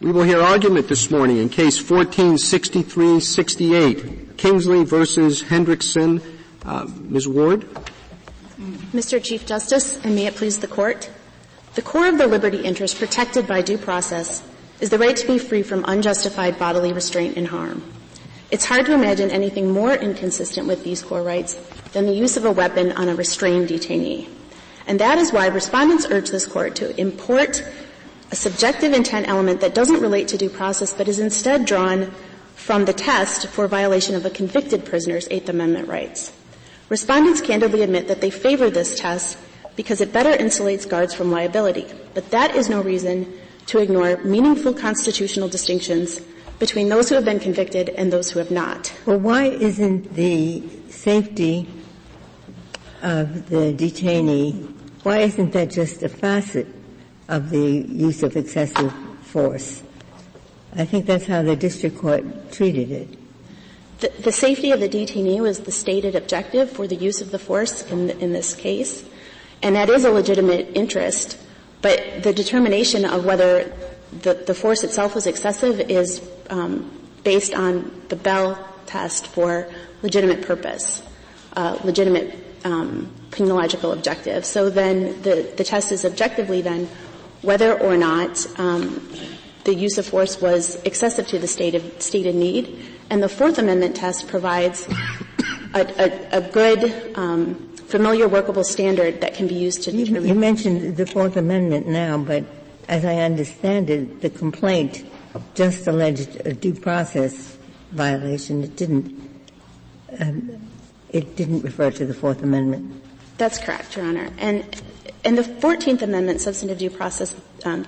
We will hear argument this morning in Case 14-6368, Kingsley versus Hendrickson. Ms. Ward. Mr. Chief Justice, and may it please the Court, the core of the liberty interest protected by due process is the right to be free from unjustified bodily restraint and harm. It's hard to imagine anything more inconsistent with these core rights than the use of a weapon on a restrained detainee. And that is why respondents urge this Court to import a subjective intent element that doesn't relate to due process but is instead drawn from the test for violation of a convicted prisoner's Eighth Amendment rights. Respondents candidly admit that they favor this test because it better insulates guards from liability, but that is no reason to ignore meaningful constitutional distinctions between those who have been convicted and those who have not. Well, why isn't the safety of the detainee, why isn't that just a facet of the use of excessive force? I think that's how the district court treated it. The safety of the detainee was the stated objective for the use of the force in this case, and that is a legitimate interest, but the determination of whether the force itself was excessive is based on the Bell test for legitimate purpose, legitimate penological objective. So then the test is objectively then whether or not the use of force was excessive to the stated need. And the Fourth Amendment test provides a good, familiar, workable standard that can be used to determine. You mentioned the Fourth Amendment now, but as I understand it, the complaint just alleged a due process violation. It didn't refer to the Fourth Amendment. That's correct, Your Honor. And the 14th Amendment substantive due process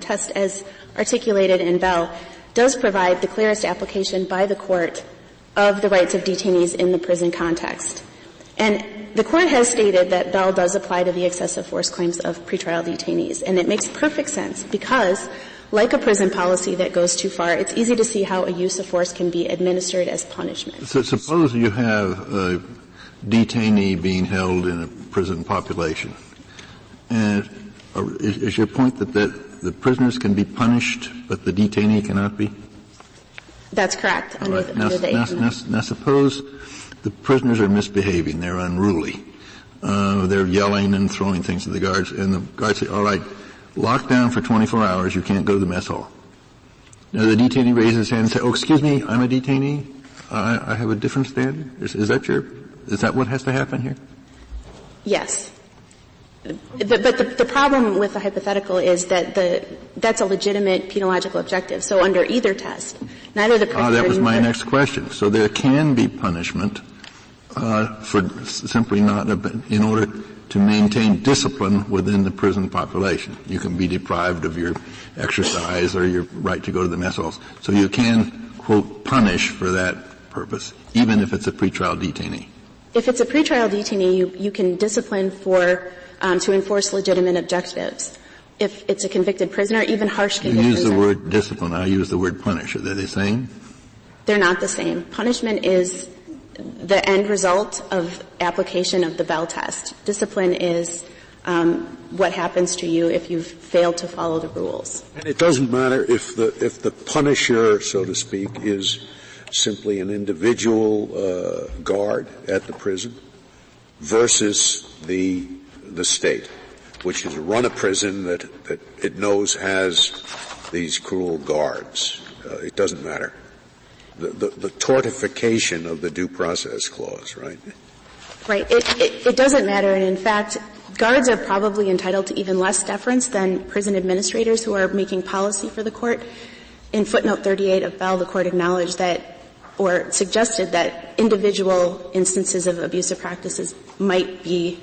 test, as articulated in Bell, does provide the clearest application by the Court of the rights of detainees in the prison context. And the Court has stated that Bell does apply to the excessive force claims of pretrial detainees, and it makes perfect sense because, like a prison policy that goes too far, it's easy to see how a use of force can be administered as punishment. So suppose you have a detainee being held in a prison population, and is your point that the prisoners can be punished, but the detainee cannot be? That's correct. Under the now suppose the prisoners are misbehaving, they're unruly, they're yelling and throwing things at the guards, and the guards say, all right, locked down for 24 hours, you can't go to the mess hall. Now the detainee raises his hand and says, oh, excuse me, I'm a detainee, I have a different standard? Is that what has to happen here? Yes. But the problem with the hypothetical is that that's a legitimate penological objective. So under either test, neither the prisoner that was my next question. So there can be punishment for simply not in order to maintain discipline within the prison population. You can be deprived of your exercise or your right to go to the mess halls. So you can, quote, punish for that purpose, even if it's a pretrial detainee. If it's a pretrial detainee, you can discipline for to enforce legitimate objectives. If it's a convicted prisoner, even harsh convicted You use the word discipline. I use the word punish. Are they the same? They're not the same. Punishment is the end result of application of the Bell test. Discipline is what happens to you if you've failed to follow the rules. And it doesn't matter if the punisher, so to speak, is simply an individual guard at the prison versus the state, which has run a prison that it knows has these cruel guards. It doesn't matter. The tortification of the due process clause, right? Right. It doesn't matter, and in fact, guards are probably entitled to even less deference than prison administrators who are making policy for the court. In footnote 38 of Bell, the court acknowledged that or suggested that individual instances of abusive practices might be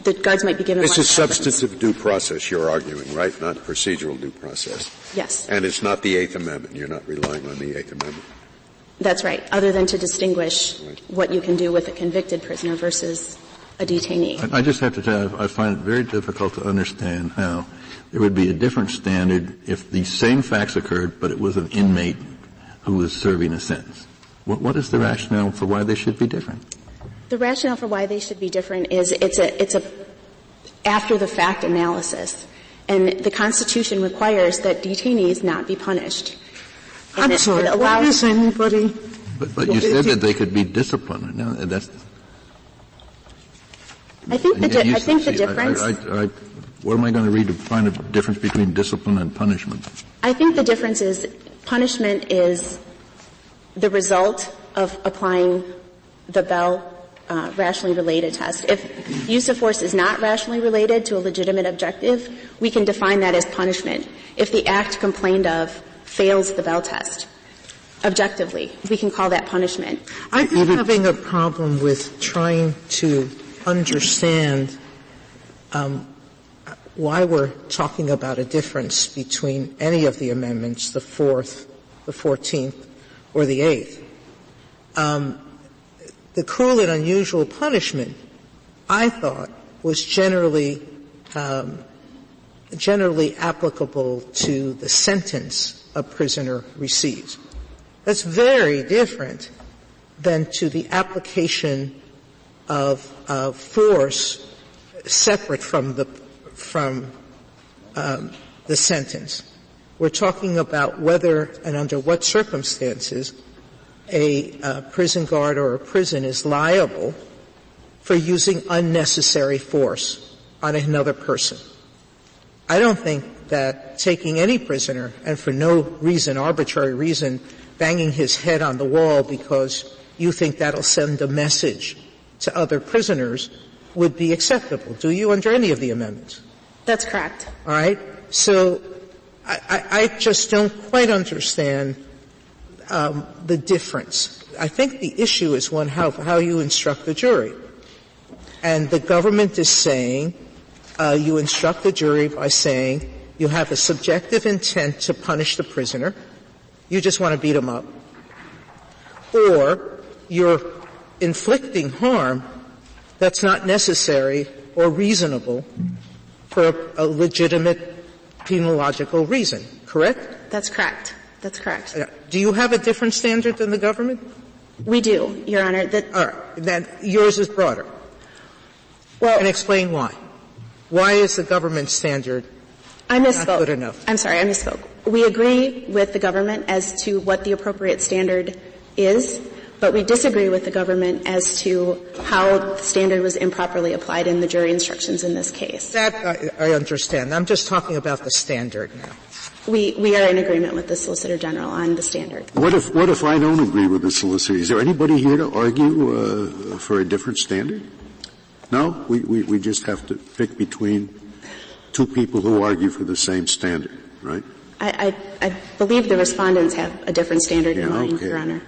the guards might be given less deference. It's a substantive due process you're arguing, right? Not procedural due process. Yes. And it's not the Eighth Amendment. You're not relying on the Eighth Amendment. That's right, other than to distinguish what you can do with a convicted prisoner versus a detainee. I just have to tell you, I find it very difficult to understand how there would be a different standard if the same facts occurred, but it was an inmate who was serving a sentence. What is the rationale for why they should be different? The rationale for why they should be different is it's a after the fact analysis. And the Constitution requires that detainees not be punished. And I'm sorry, why does anybody... But you said that they could be disciplined. No, that's... I think the difference... what am I going to read to find a difference between discipline and punishment? I think the difference is punishment is the result of applying the Bell rationally related test. If use of force is not rationally related to a legitimate objective, we can define that as punishment. If the act complained of fails the Bell test, objectively, we can call that punishment. I'm having a problem with trying to understand why we're talking about a difference between any of the amendments, the 4th, the 14th, or the 8th. The cruel and unusual punishment, I thought, was generally applicable to the sentence a prisoner receives. That's very different than to the application of force separate from the sentence. We're talking about whether and under what circumstances a prison guard or a prison is liable for using unnecessary force on another person. I don't think that taking any prisoner and for no reason, arbitrary reason, banging his head on the wall because you think that'll send a message to other prisoners would be acceptable. Do you under any of the amendments? That's correct. All right? So I just don't quite understand the difference. I think the issue is one how you instruct the jury. And the government is saying you instruct the jury by saying you have a subjective intent to punish the prisoner. You just want to beat him up. Or you're inflicting harm that's not necessary or reasonable for a legitimate penological reason, correct? That's correct. That's correct. Do you have a different standard than the government? We do, Your Honor. All right. Then yours is broader. Well, and explain why. Why is the government standard not good enough? I'm sorry, I misspoke. We agree with the government as to what the appropriate standard is, but we disagree with the government as to how the standard was improperly applied in the jury instructions in this case. That I understand. I'm just talking about the standard now. We are in agreement with the Solicitor General on the standard. What if I don't agree with the Solicitor? Is there anybody here to argue for a different standard? No? We just have to pick between two people who argue for the same standard, right? I believe the respondents have a different standard in mind, okay. Your Honor.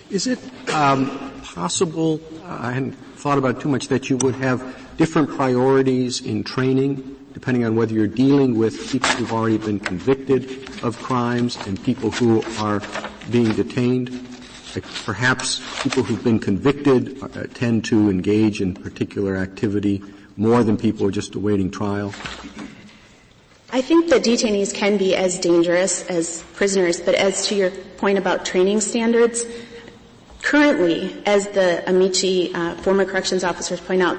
Is it possible, I hadn't thought about it too much, that you would have different priorities in training depending on whether you're dealing with people who've already been convicted of crimes and people who are being detained? Like perhaps people who've been convicted tend to engage in particular activity more than people who are just awaiting trial? I think that detainees can be as dangerous as prisoners, but as to your point about training standards, currently, as the Amici former corrections officers point out,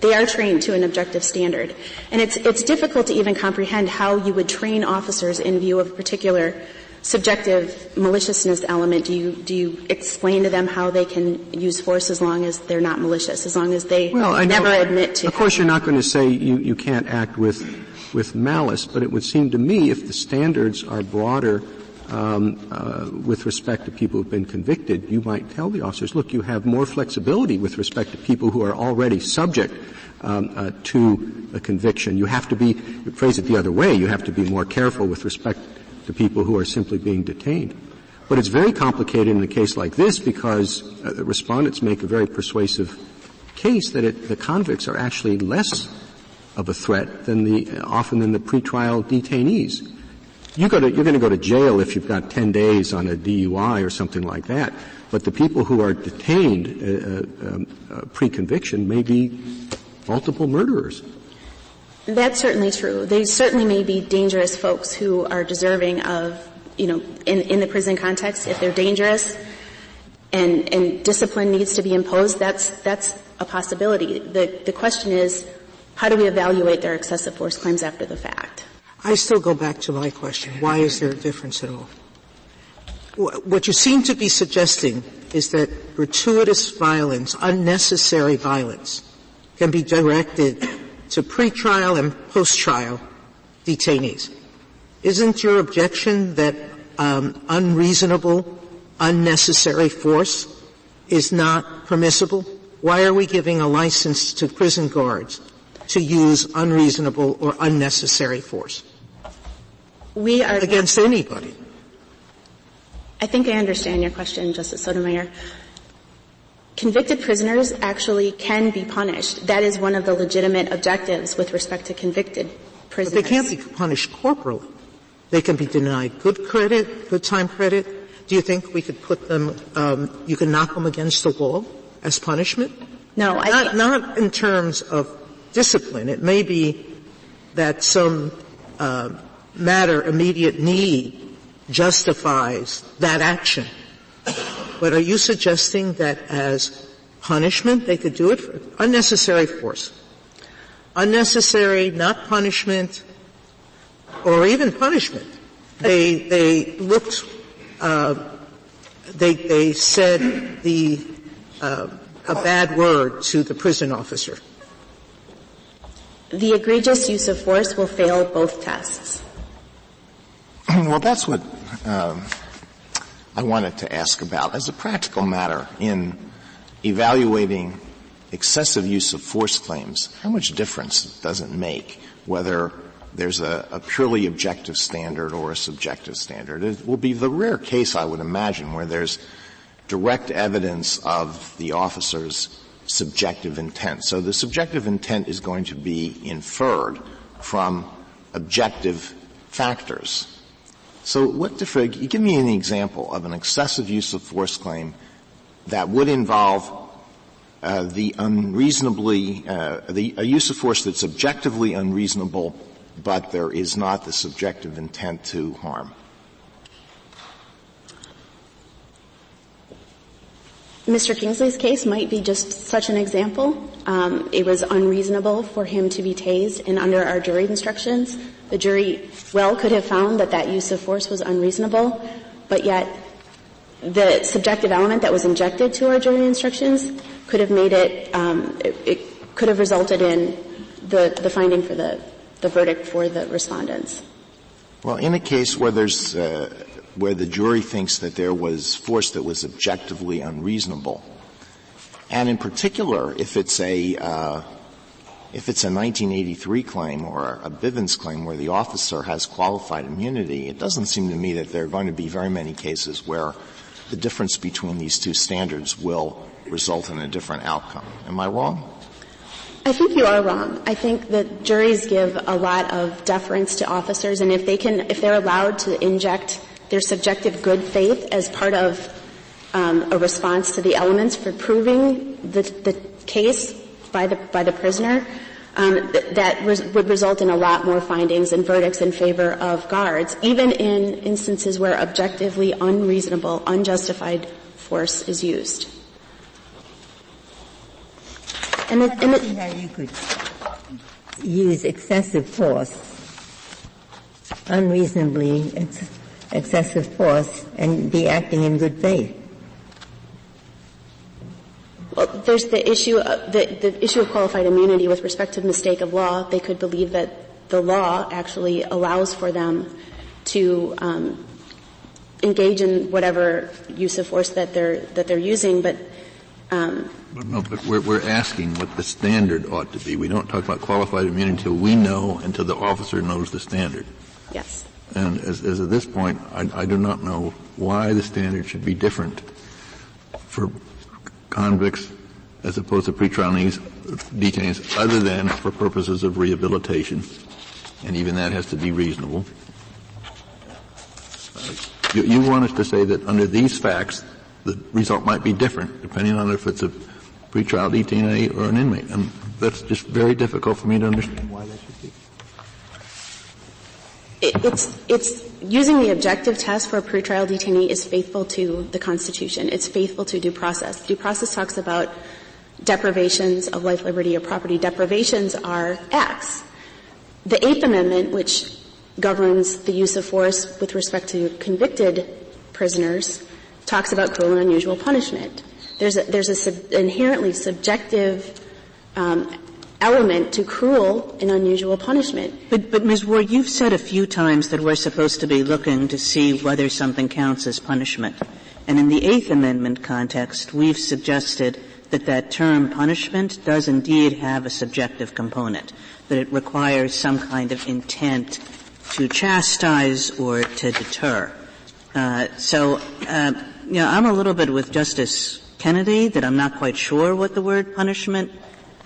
they are trained to an objective standard. And it's difficult to even comprehend how you would train officers in view of a particular subjective maliciousness element. Do you explain to them how they can use force as long as they're not malicious, as long as they never admit to? Of course, you're not going to say you can't act with malice, but it would seem to me if the standards are broader with respect to people who have been convicted, you might tell the officers, look, you have more flexibility with respect to people who are already subject to a conviction. You have to be, phrase it the other way, you have to be more careful with respect to people who are simply being detained. But it's very complicated in a case like this because the respondents make a very persuasive case that the convicts are actually less of a threat often than the pretrial detainees. You're going to go to jail if you've got 10 days on a DUI or something like that. But the people who are detained pre-conviction may be multiple murderers. That's certainly true. They certainly may be dangerous folks who are deserving of, in the prison context, if they're dangerous and discipline needs to be imposed, that's a possibility. The question is, how do we evaluate their excessive force claims after the fact? I still go back to my question. Why is there a difference at all? What you seem to be suggesting is that gratuitous violence, unnecessary violence, can be directed to pretrial and post-trial detainees. Isn't your objection that unreasonable, unnecessary force is not permissible? Why are we giving a license to prison guards to use unreasonable or unnecessary force? We are against anybody. I think I understand your question, Justice Sotomayor. Convicted prisoners actually can be punished. That is one of the legitimate objectives with respect to convicted prisoners. But they can't be punished corporally. They can be denied good credit, good time credit. Do you think we could put them, you can knock them against the wall as punishment? No, not in terms of discipline. It may be that some immediate need justifies that action. But are you suggesting that as punishment they could do it for unnecessary force? Unnecessary, not punishment, or even punishment. They looked, they said a bad word to the prison officer. The egregious use of force will fail both tests. Well, that's what I wanted to ask about. As a practical matter, in evaluating excessive use of force claims, how much difference does it make whether there's a purely objective standard or a subjective standard? It will be the rare case, I would imagine, where there's direct evidence of the officer's subjective intent. So the subjective intent is going to be inferred from objective factors. So give me an example of an excessive use of force claim that would involve a use of force that's objectively unreasonable, but there is not the subjective intent to harm. Mr. Kingsley's case might be just such an example. It was unreasonable for him to be tased, and under our jury instructions, the jury could have found that use of force was unreasonable, but yet the subjective element that was injected to our jury instructions could have made it could have resulted in the finding for the verdict for the respondents. Well, in a case where there's where the jury thinks that there was force that was objectively unreasonable, and in particular, if it's a 1983 claim or a Bivens claim where the officer has qualified immunity, it doesn't seem to me that there are going to be very many cases where the difference between these two standards will result in a different outcome. Am I wrong? I think you are wrong. I think that juries give a lot of deference to officers, and if they're allowed to inject their subjective good faith as part of a response to the elements for proving the case by the prisoner, would result in a lot more findings and verdicts in favor of guards, even in instances where objectively unreasonable, unjustified force is used. And you could use excessive force, unreasonably excessive force, and be acting in good faith. Well, there's the issue of the issue of qualified immunity with respect to the mistake of law. They could believe that the law actually allows for them to engage in whatever use of force that they're using, but we're asking what the standard ought to be. We don't talk about qualified immunity until we know, until the officer knows the standard. Yes. And as at this point, I do not know why the standard should be different for convicts as opposed to pretrial detainees, other than for purposes of rehabilitation, and even that has to be reasonable. You want us to say that under these facts, the result might be different, depending on if it's a pretrial detainee or an inmate, and that's just very difficult for me to understand why that should be. It's using the objective test for a pretrial detainee is faithful to the Constitution. It's faithful to due process. Due process talks about deprivations of life, liberty, or property deprivations are acts. The Eighth Amendment, which governs the use of force with respect to convicted prisoners, talks about cruel and unusual punishment. There's a inherently subjective element to cruel and unusual punishment. But Ms. Ward, you've said a few times that we're supposed to be looking to see whether something counts as punishment. And in the Eighth Amendment context, we've suggested that term punishment does indeed have a subjective component, that it requires some kind of intent to chastise or to deter. I'm a little bit with Justice Kennedy that I'm not quite sure what the word punishment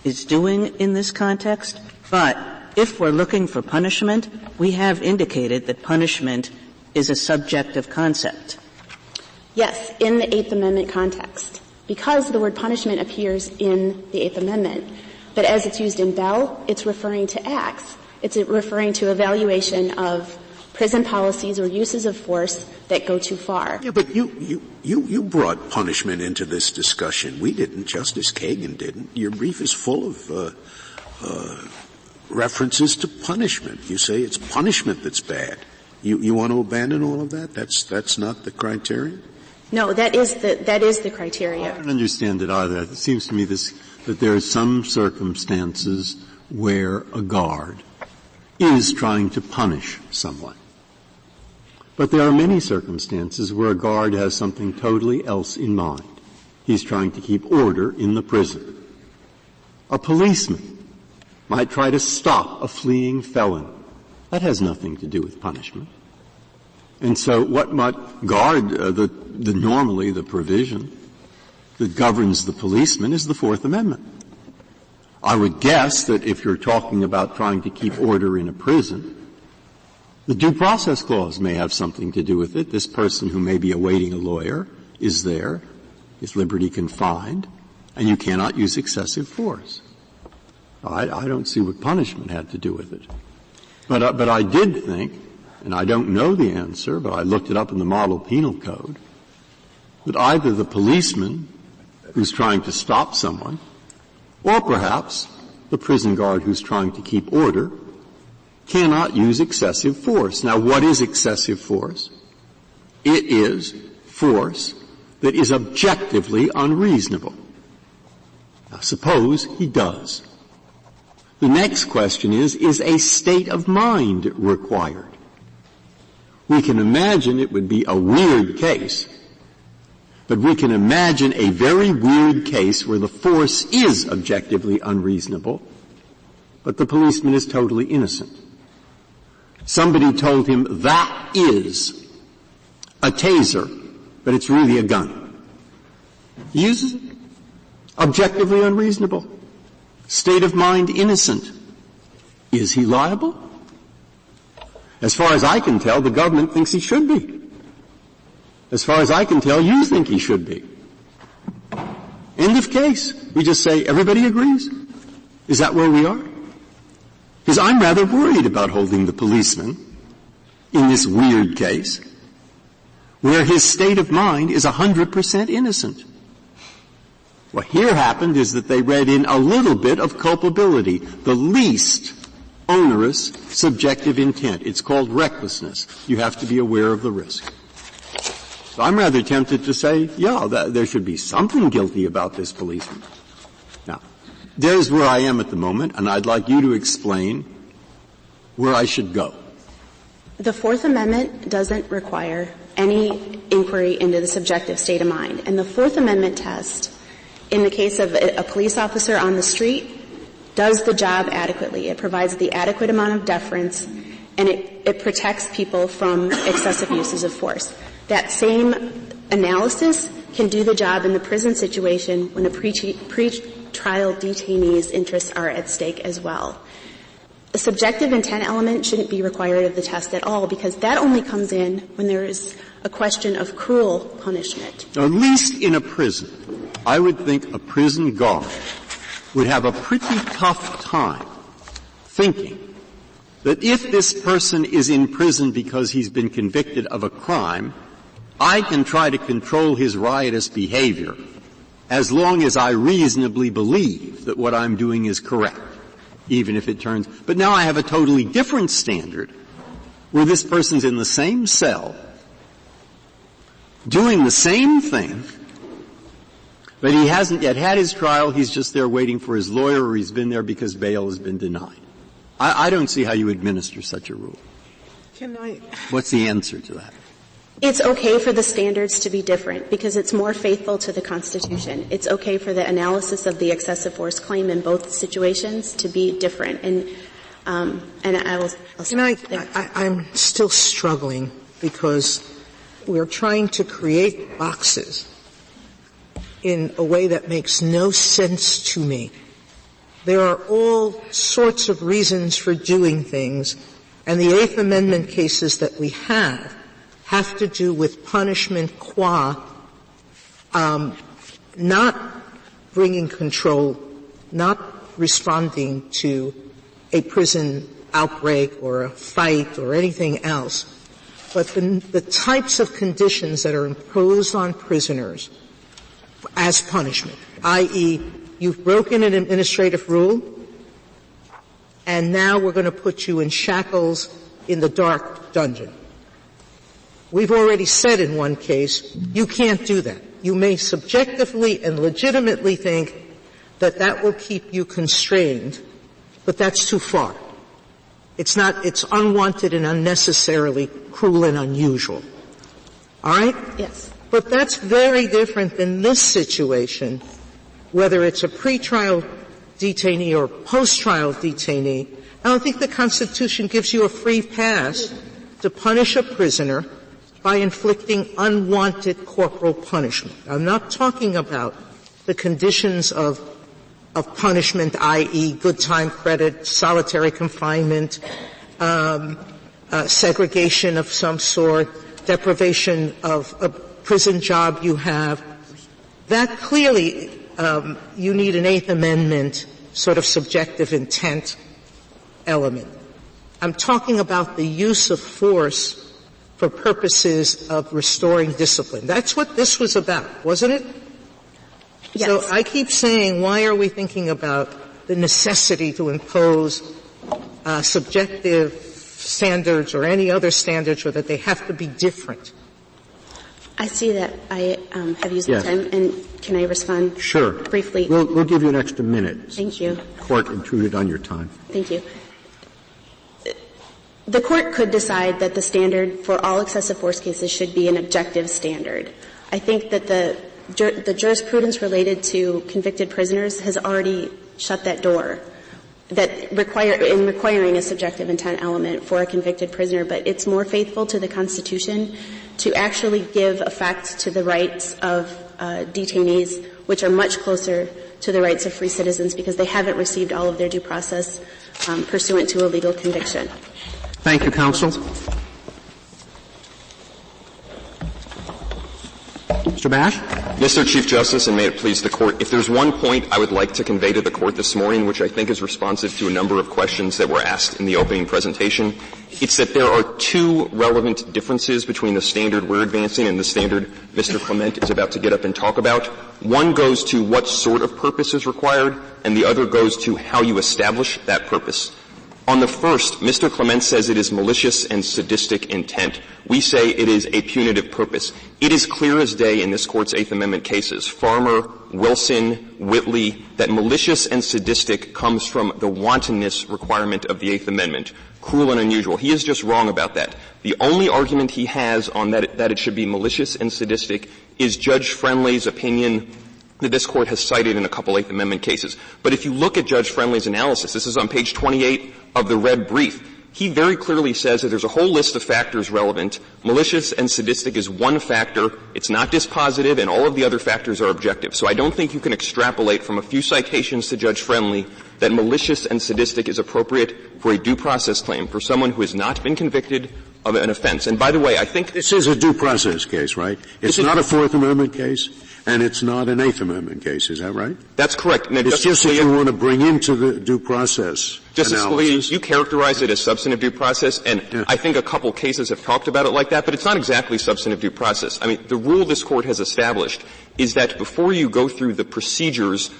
is doing in this context. But if we're looking for punishment, we have indicated that punishment is a subjective concept. Yes, in the Eighth Amendment context, because the word punishment appears in the Eighth Amendment. But as it's used in Bell, it's referring to acts. It's referring to evaluation of prison policies or uses of force that go too far. Yeah, but you brought punishment into this discussion. We didn't. Justice Kagan didn't. Your brief is full of references to punishment. You say it's punishment that's bad. You want to abandon all of that? That's not the criterion? No, that is the criteria. I don't understand it either. It seems to me that there are some circumstances where a guard is trying to punish someone. But there are many circumstances where a guard has something totally else in mind. He's trying to keep order in the prison. A policeman might try to stop a fleeing felon. That has nothing to do with punishment. And so what might guard normally the provision that governs the policeman is the Fourth Amendment. I would guess that if you're talking about trying to keep order in a prison, the Due Process Clause may have something to do with it. This person who may be awaiting a lawyer is there, his liberty confined, and you cannot use excessive force. I don't see what punishment had to do with it. But I did think, and I don't know the answer, but I looked it up in the Model Penal Code, that either the policeman who's trying to stop someone, or perhaps the prison guard who's trying to keep order, cannot use excessive force. Now, what is excessive force? It is force that is objectively unreasonable. Now, suppose he does. The next question is a state of mind required? We can imagine it would be a weird case, but we can imagine a very weird case where the force is objectively unreasonable, but the policeman is totally innocent. Somebody told him that is a taser, but it's really a gun. He uses it. Objectively unreasonable. State of mind innocent. Is he liable? As far as I can tell, the government thinks he should be. As far as I can tell, you think he should be. End of case. We just say everybody agrees. Is that where we are? Because I'm rather worried about holding the policeman in this weird case where his state of mind is 100% innocent. What here happened is that they read in a little bit of culpability, the least onerous subjective intent. It's called recklessness. You have to be aware of the risk. So I'm rather tempted to say, there should be something guilty about this policeman. Now, there's where I am at the moment, and I'd like you to explain where I should go. The Fourth Amendment doesn't require any inquiry into the subjective state of mind. And the Fourth Amendment test, in the case of a police officer on the street, does the job adequately. It provides the adequate amount of deference, and it protects people from excessive uses of force. That same analysis can do the job in the prison situation when a pre-trial detainee's interests are at stake as well. The subjective intent element shouldn't be required of the test at all, because that only comes in when there is a question of cruel punishment. Now, at least in a prison, I would think a prison guard would have a pretty tough time thinking that if this person is in prison because he's been convicted of a crime, I can try to control his riotous behavior as long as I reasonably believe that what I'm doing is correct, even if it turns — but now I have a totally different standard where this person's in the same cell, doing the same thing, but he hasn't yet had his trial. He's just there waiting for his lawyer, or he's been there because bail has been denied. I don't see how you administer such a rule. What's the answer to that? It's okay for the standards to be different because it's more faithful to the Constitution. It's okay for the analysis of the excessive force claim in both situations to be different. And I'll I'm still struggling because we're trying to create boxes in a way that makes no sense to me. There are all sorts of reasons for doing things, and the Eighth Amendment cases that we have to do with punishment qua not bringing control, not responding to a prison outbreak or a fight or anything else, but the types of conditions that are imposed on prisoners as punishment, i.e., you've broken an administrative rule, and now we're going to put you in shackles in the dark dungeon. We've already said in one case, you can't do that. You may subjectively and legitimately think that that will keep you constrained, but that's too far. It's unwanted and unnecessarily cruel and unusual. All right? Yes. But that's very different than this situation, whether it's a pretrial detainee or post-trial detainee. I don't think the Constitution gives you a free pass to punish a prisoner by inflicting unwanted corporal punishment. I'm not talking about the conditions of punishment, i.e., good time credit, solitary confinement, segregation of some sort, deprivation of a prison job you have. That clearly you need an Eighth Amendment sort of subjective intent element. I'm talking about the use of force for purposes of restoring discipline. That's what this was about, wasn't it? Yes. So I keep saying, why are we thinking about the necessity to impose subjective standards or any other standards, or that they have to be different? I see that I have used the time, and can I respond? Sure. Briefly? We'll give you an extra minute. Thank you. The Court intruded on your time. Thank you. The Court could decide that the standard for all excessive force cases should be an objective standard. I think that the jurisprudence related to convicted prisoners has already shut that door, that requiring a subjective intent element for a convicted prisoner, but it's more faithful to the Constitution to actually give effect to the rights of detainees, which are much closer to the rights of free citizens because they haven't received all of their due process pursuant to a legal conviction. Thank you, counsel. Mr. Bash? Mr. Chief Justice, and may it please the Court, if there's one point I would like to convey to the Court this morning, which I think is responsive to a number of questions that were asked in the opening presentation, it's that there are two relevant differences between the standard we're advancing and the standard Mr. Clement is about to get up and talk about. One goes to what sort of purpose is required, and the other goes to how you establish that purpose. On the first, Mr. Clement says it is malicious and sadistic intent. We say it is a punitive purpose. It is clear as day in this Court's Eighth Amendment cases, Farmer, Wilson, Whitley, that malicious and sadistic comes from the wantonness requirement of the Eighth Amendment. Cruel and unusual. He is just wrong about that. The only argument he has on that it should be malicious and sadistic is Judge Friendly's opinion that this Court has cited in a couple Eighth Amendment cases. But if you look at Judge Friendly's analysis, this is on page 28 of the red brief, he very clearly says that there's a whole list of factors relevant. Malicious and sadistic is one factor. It's not dispositive, and all of the other factors are objective. So I don't think you can extrapolate from a few citations to Judge Friendly that malicious and sadistic is appropriate for a due process claim for someone who has not been convicted of an offense. And by the way, I think this is a due process case, right? It's not a Fourth Amendment case, and it's not an Eighth Amendment case. Is that right? That's correct. Now, it's just that you want to bring into the due process Justice analysis. Scalia, you characterize it as substantive due process, and I think a couple cases have talked about it like that, but it's not exactly substantive due process. I mean, the rule this Court has established is that before you go through the procedures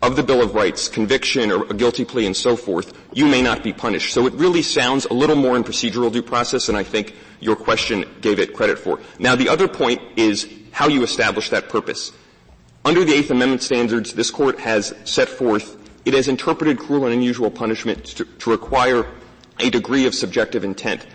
of the Bill of Rights, conviction or a guilty plea and so forth, you may not be punished. So it really sounds a little more in procedural due process than I think your question gave it credit for. Now, the other point is how you establish that purpose. Under the Eighth Amendment standards, this Court has set forth, it has interpreted cruel and unusual punishment to require a degree of subjective intent.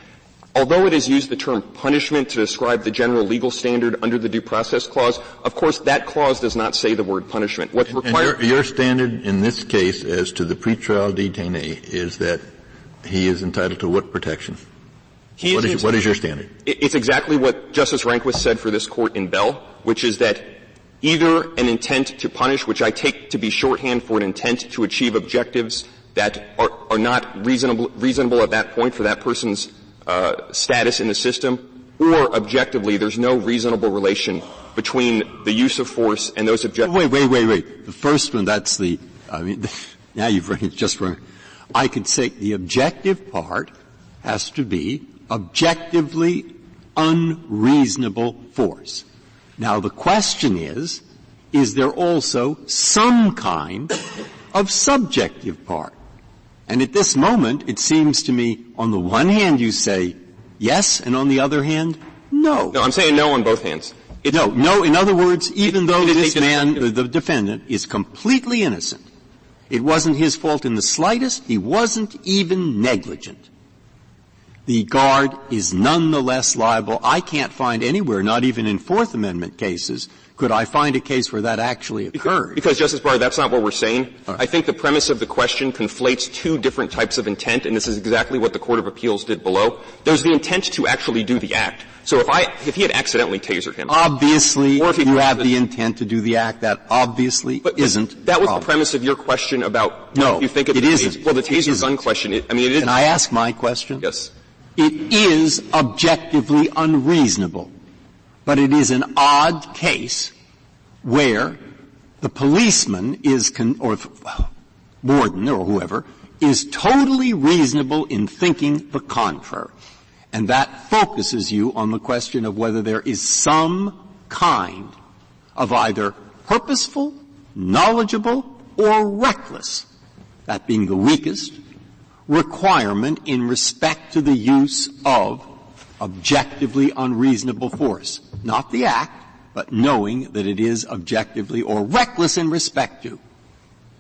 Although it has used the term punishment to describe the general legal standard under the Due Process Clause, of course, that clause does not say the word punishment. What's required— And your standard in this case as to the pretrial detainee is that he is entitled to what protection? What is your standard? It's exactly what Justice Rehnquist said for this Court in Bell, which is that either an intent to punish, which I take to be shorthand for an intent to achieve objectives that are not reasonable at that point for that person's status in the system, or objectively there's no reasonable relation between the use of force and those objectives. Wait. The first one, that's now you've just run. I could say the objective part has to be objectively unreasonable force. Now the question is there also some kind of subjective part? And at this moment, it seems to me, on the one hand you say yes, and on the other hand, no. No, I'm saying no on both hands. No, in other words, even though this man, the defendant, is completely innocent, it wasn't his fault in the slightest, he wasn't even negligent, the guard is nonetheless liable. I can't find anywhere, not even in Fourth Amendment cases, could I find a case where that actually occurred. Because, Justice Breyer, that's not what we're saying. Right. I think the premise of the question conflates two different types of intent, and this is exactly what the Court of Appeals did below. There's the intent to actually do the act. So if he had accidentally tasered him. Obviously, or if you have the intent to do the act, that obviously isn't. That was the premise of your question about no, you think of it isn't. Well, the taser gun question, it is. Can I ask my question? Yes. It is objectively unreasonable, but it is an odd case where the policeman or warden or whoever is totally reasonable in thinking the contrary. And that focuses you on the question of whether there is some kind of either purposeful, knowledgeable, or reckless, that being the weakest, requirement in respect to the use of objectively unreasonable force. Not the act, but knowing that it is objectively or reckless in respect to.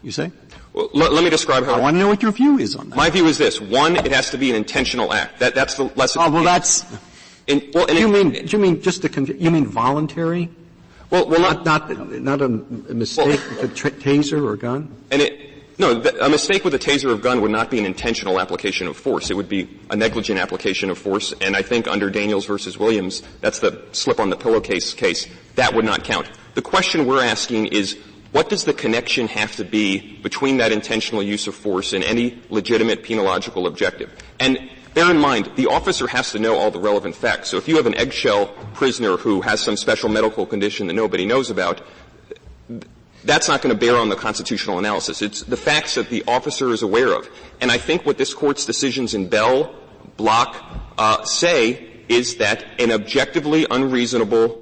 You say? Well, let me describe how. I want to know what your view is on that. My view is this. One, it has to be an intentional act. That's the lesson. Oh, well, that's. Do you mean just you mean voluntary? Well, not a mistake with a taser or gun? A mistake with a taser or gun would not be an intentional application of force. It would be a negligent application of force, and I think under Daniels versus Williams, that's the slip on the pillowcase case, that would not count. The question we're asking is, what does the connection have to be between that intentional use of force and any legitimate penological objective? And bear in mind, the officer has to know all the relevant facts. So if you have an eggshell prisoner who has some special medical condition that nobody knows about, that's not going to bear on the constitutional analysis. It's the facts that the officer is aware of. And I think what this Court's decisions in Bell, Block, say is that an objectively unreasonable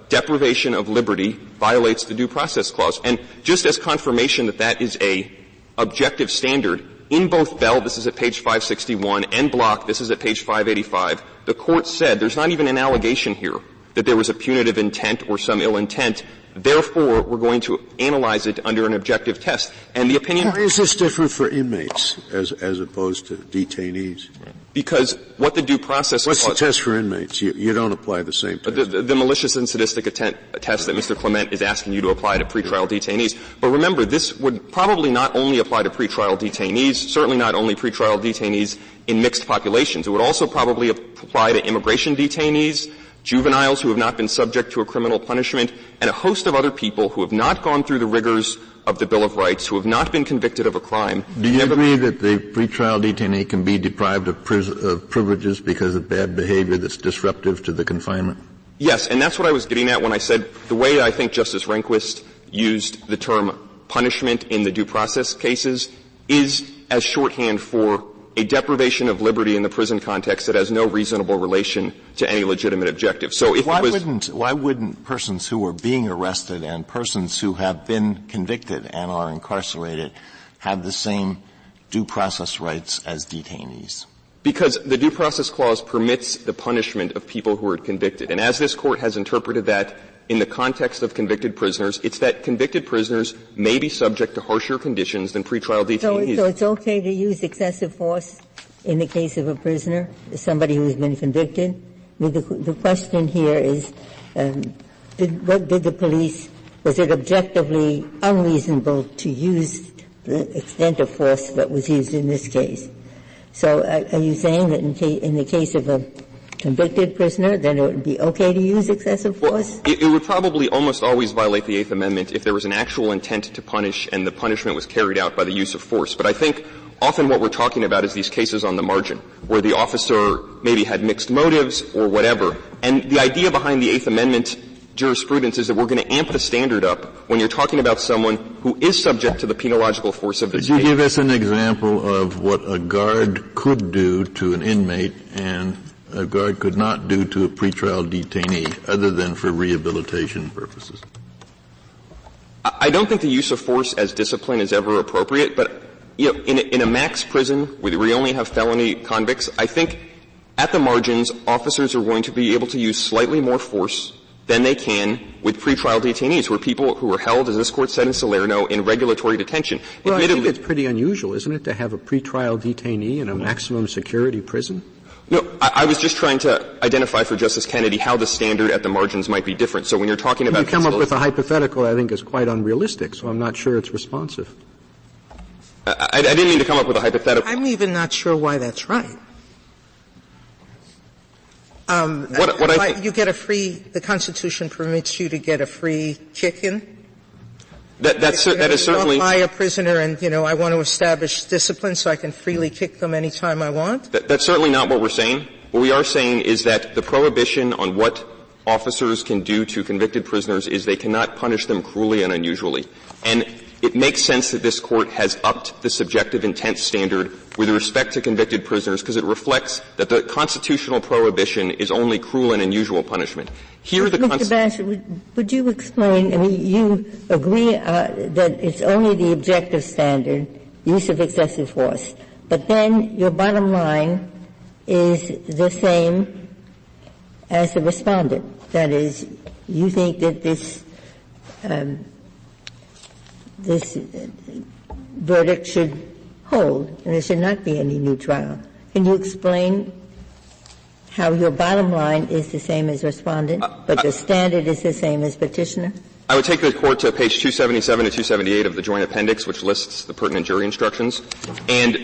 deprivation of liberty violates the Due Process Clause. And just as confirmation that that is a objective standard, in both Bell, this is at page 561, and Block, this is at page 585, the Court said there's not even an allegation here that there was a punitive intent or some ill intent. Therefore, we're going to analyze it under an objective test. And the opinion— Why is this different for inmates as opposed to detainees? Because what the Due Process What's the test for inmates? You don't apply the same test. The malicious and sadistic test that Mr. Clement is asking you to apply to pretrial detainees. But remember, this would probably not only apply to pretrial detainees, certainly not only pretrial detainees in mixed populations. It would also probably apply to immigration detainees, juveniles who have not been subject to a criminal punishment, and a host of other people who have not gone through the rigors of the Bill of Rights who have not been convicted of a crime. Do you agree that the pretrial detainee can be deprived of privileges because of bad behavior that's disruptive to the confinement? Yes, and that's what I was getting at when I said the way I think Justice Rehnquist used the term punishment in the due process cases is as shorthand for a deprivation of liberty in the prison context that has no reasonable relation to any legitimate objective. So if why wouldn't persons who are being arrested and persons who have been convicted and are incarcerated have the same due process rights as detainees? Because the Due Process Clause permits the punishment of people who are convicted. And as this Court has interpreted that in the context of convicted prisoners, it's that convicted prisoners may be subject to harsher conditions than pretrial detainees. So it's okay to use excessive force in the case of a prisoner, somebody who's been convicted? I mean, the question here is, was it objectively unreasonable to use the extent of force that was used in this case? So are you saying that in the case of a convicted prisoner, then it would be okay to use excessive force? Well, it would probably almost always violate the Eighth Amendment if there was an actual intent to punish and the punishment was carried out by the use of force. But I think often what we're talking about is these cases on the margin, where the officer maybe had mixed motives or whatever. And the idea behind the Eighth Amendment jurisprudence is that we're going to amp the standard up when you're talking about someone who is subject to the penological force of the state. Could you give us an example of what a guard could do to an inmate and a guard could not do to a pretrial detainee other than for rehabilitation purposes? I don't think the use of force as discipline is ever appropriate, but in a max prison where we only have felony convicts, I think at the margins officers are going to be able to use slightly more force than they can with pretrial detainees, who are people who are held, as this Court said in Salerno, in regulatory detention. Well, I think it's pretty unusual, isn't it, to have a pretrial detainee in a maximum security prison? No, I was just trying to identify for Justice Kennedy how the standard at the margins might be different. So when you're talking about— You come up with a hypothetical I think is quite unrealistic, so I'm not sure it's responsive. I didn't mean to come up with a hypothetical. I'm even not sure why that's right. You get the Constitution permits you to get a free kick-in? That is certainly— By a prisoner and, I want to establish discipline so I can freely kick them any time I want? That's certainly not what we're saying. What we are saying is that the prohibition on what officers can do to convicted prisoners is they cannot punish them cruelly and unusually. And it makes sense that this Court has upped the subjective intent standard with respect to convicted prisoners because it reflects that the constitutional prohibition is only cruel and unusual punishment. Here Mr. Bash, would you explain, you agree that it's only the objective standard, use of excessive force, but then your bottom line is the same as the respondent. That is, you think that this verdict should hold, and there should not be any new trial. Can you explain how your bottom line is the same as respondent, but the standard is the same as petitioner? I would take the Court to page 277 to 278 of the Joint Appendix, which lists the pertinent jury instructions. And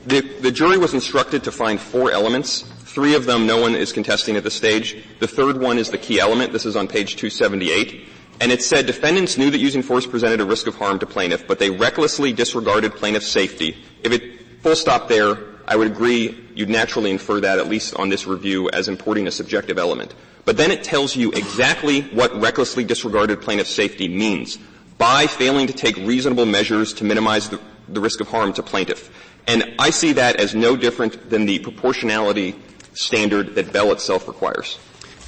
the jury was instructed to find 4 elements. 3 of them no one is contesting at this stage. The third one is the key element. This is on page 278. And it said defendants knew that using force presented a risk of harm to plaintiff, but they recklessly disregarded plaintiff's safety. If it full stop there, I would agree you'd naturally infer that, at least on this review, as importing a subjective element. But then it tells you exactly what recklessly disregarded plaintiff's safety means by failing to take reasonable measures to minimize the risk of harm to plaintiff. And I see that as no different than the proportionality standard that Bell itself requires.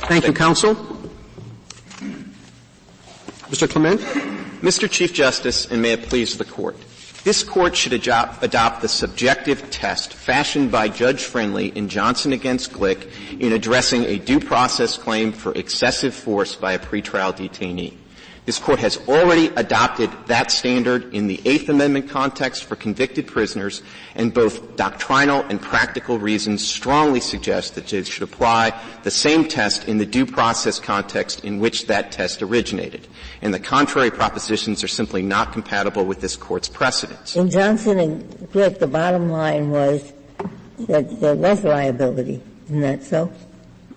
Thank you, counsel. Mr. Clement. Mr. Chief Justice, and may it please the Court. This Court should adopt the subjective test fashioned by Judge Friendly in Johnson against Glick in addressing a due process claim for excessive force by a pretrial detainee. This Court has already adopted that standard in the Eighth Amendment context for convicted prisoners, and both doctrinal and practical reasons strongly suggest that it should apply the same test in the due process context in which that test originated. And the contrary propositions are simply not compatible with this Court's precedents. In Johnson and Glick, the bottom line was that there was liability. Isn't that so?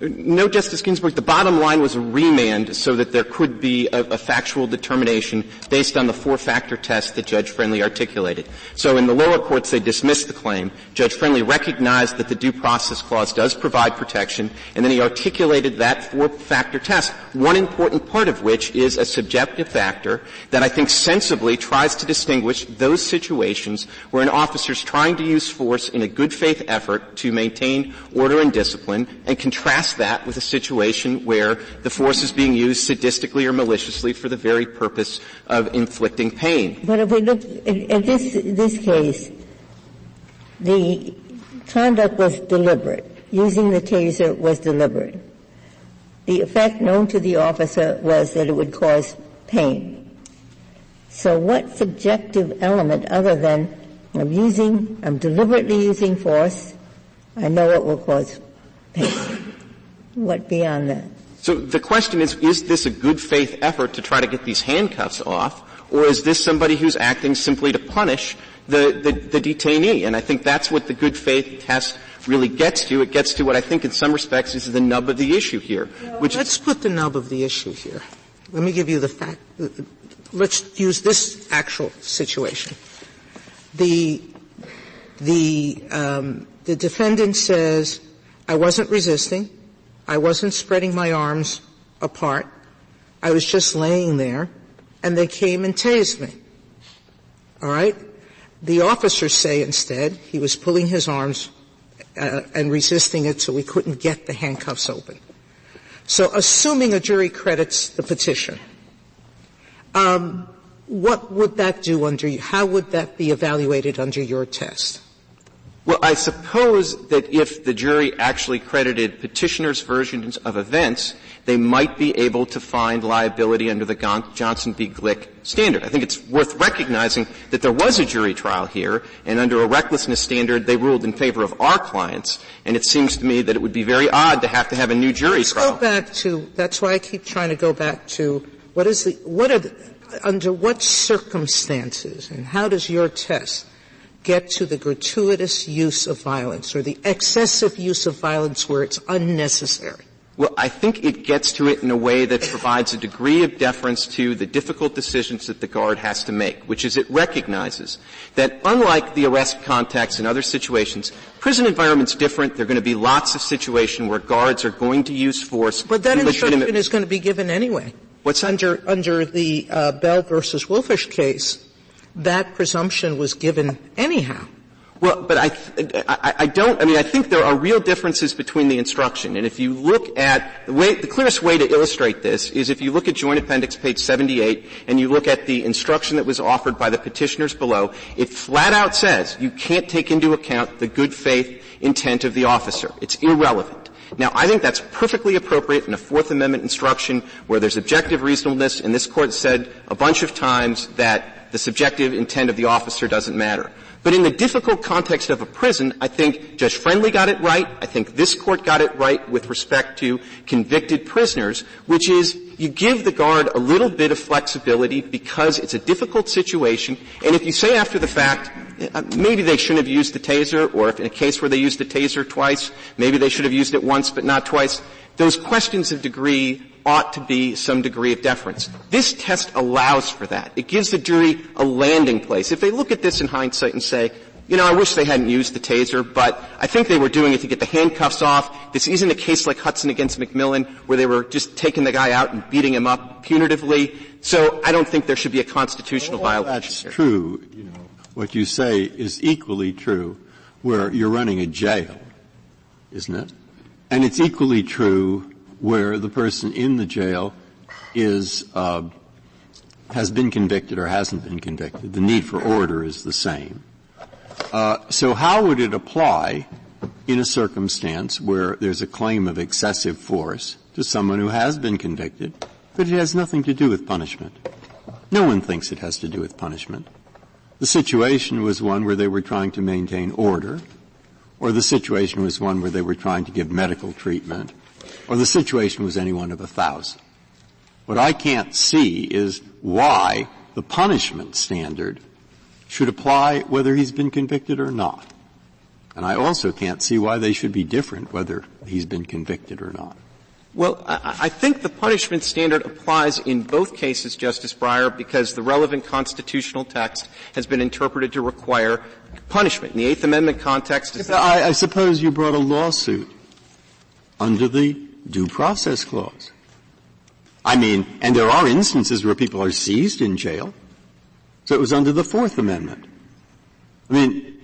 No, Justice Ginsburg. The bottom line was a remand so that there could be a factual determination based on the four-factor test that Judge Friendly articulated. So in the lower courts, they dismissed the claim. Judge Friendly recognized that the Due Process Clause does provide protection, and then he articulated that four-factor test, one important part of which is a subjective factor that I think sensibly tries to distinguish those situations where an officer is trying to use force in a good faith effort to maintain order and discipline, and contrast that with a situation where the force is being used sadistically or maliciously for the very purpose of inflicting pain. But if we look at this case, the conduct was deliberate. Using the taser was deliberate. The effect known to the officer was that it would cause pain. So what subjective element other than I'm deliberately using force, I know it will cause pain. What beyond that? So the question is this a good faith effort to try to get these handcuffs off, or is this somebody who's acting simply to punish the detainee? And I think that's what the good faith test really gets to. It gets to what I think in some respects is the nub of the issue here. Let's put the nub of the issue here. Let me give you the fact. Let's use this actual situation. The defendant says, I wasn't resisting. I wasn't spreading my arms apart. I was just laying there, and they came and tased me. All right? The officers say instead he was pulling his arms and resisting it so we couldn't get the handcuffs open. So assuming a jury credits the petition, what would that do how would that be evaluated under your test? Well, I suppose that if the jury actually credited petitioner's versions of events, they might be able to find liability under the Johnson v. Glick standard. I think it's worth recognizing that there was a jury trial here, and under a recklessness standard, they ruled in favor of our clients. And it seems to me that it would be very odd to have a new jury trial. Let's go back to – that's why I keep trying to go back to under what circumstances and how does your test get to the gratuitous use of violence or the excessive use of violence where it's unnecessary? Well, I think it gets to it in a way that provides a degree of deference to the difficult decisions that the guard has to make, which is it recognizes that unlike the arrest context and other situations, prison environment's different. There are going to be lots of situations where guards are going to use force. But that instruction is going to be given anyway. What's that? Under the Bell versus Wolfish case, that presumption was given anyhow. Well, but I think there are real differences between the instruction. And if you look at the clearest way to illustrate this is if you look at Joint Appendix page 78 and you look at the instruction that was offered by the petitioners below, it flat out says you can't take into account the good faith intent of the officer. It's irrelevant. Now, I think that's perfectly appropriate in a Fourth Amendment instruction where there's objective reasonableness, and this Court said a bunch of times that the subjective intent of the officer doesn't matter. But in the difficult context of a prison, I think Judge Friendly got it right. I think this Court got it right with respect to convicted prisoners, which is you give the guard a little bit of flexibility because it's a difficult situation. And if you say after the fact, maybe they shouldn't have used the taser, or if in a case where they used the taser twice, maybe they should have used it once but not twice, those questions of degree ought to be some degree of deference. This test allows for that. It gives the jury a landing place. If they look at this in hindsight and say, I wish they hadn't used the taser, but I think they were doing it to get the handcuffs off. This isn't a case like Hudson against McMillan where they were just taking the guy out and beating him up punitively. So I don't think there should be a constitutional violation. That's true. What you say is equally true where you're running a jail, isn't it? And it's equally true where the person in the jail has been convicted or hasn't been convicted. The need for order is the same. So how would it apply in a circumstance where there's a claim of excessive force to someone who has been convicted, but it has nothing to do with punishment? No one thinks it has to do with punishment. The situation was one where they were trying to maintain order, or the situation was one where they were trying to give medical treatment, or the situation was any one of 1,000. What I can't see is why the punishment standard should apply whether he's been convicted or not. And I also can't see why they should be different whether he's been convicted or not. Well, I think the punishment standard applies in both cases, Justice Breyer, because the relevant constitutional text has been interpreted to require punishment. In the Eighth Amendment context, I suppose you brought a lawsuit under the Due Process Clause. I mean, and there are instances where people are seized in jail. So it was under the Fourth Amendment. I mean,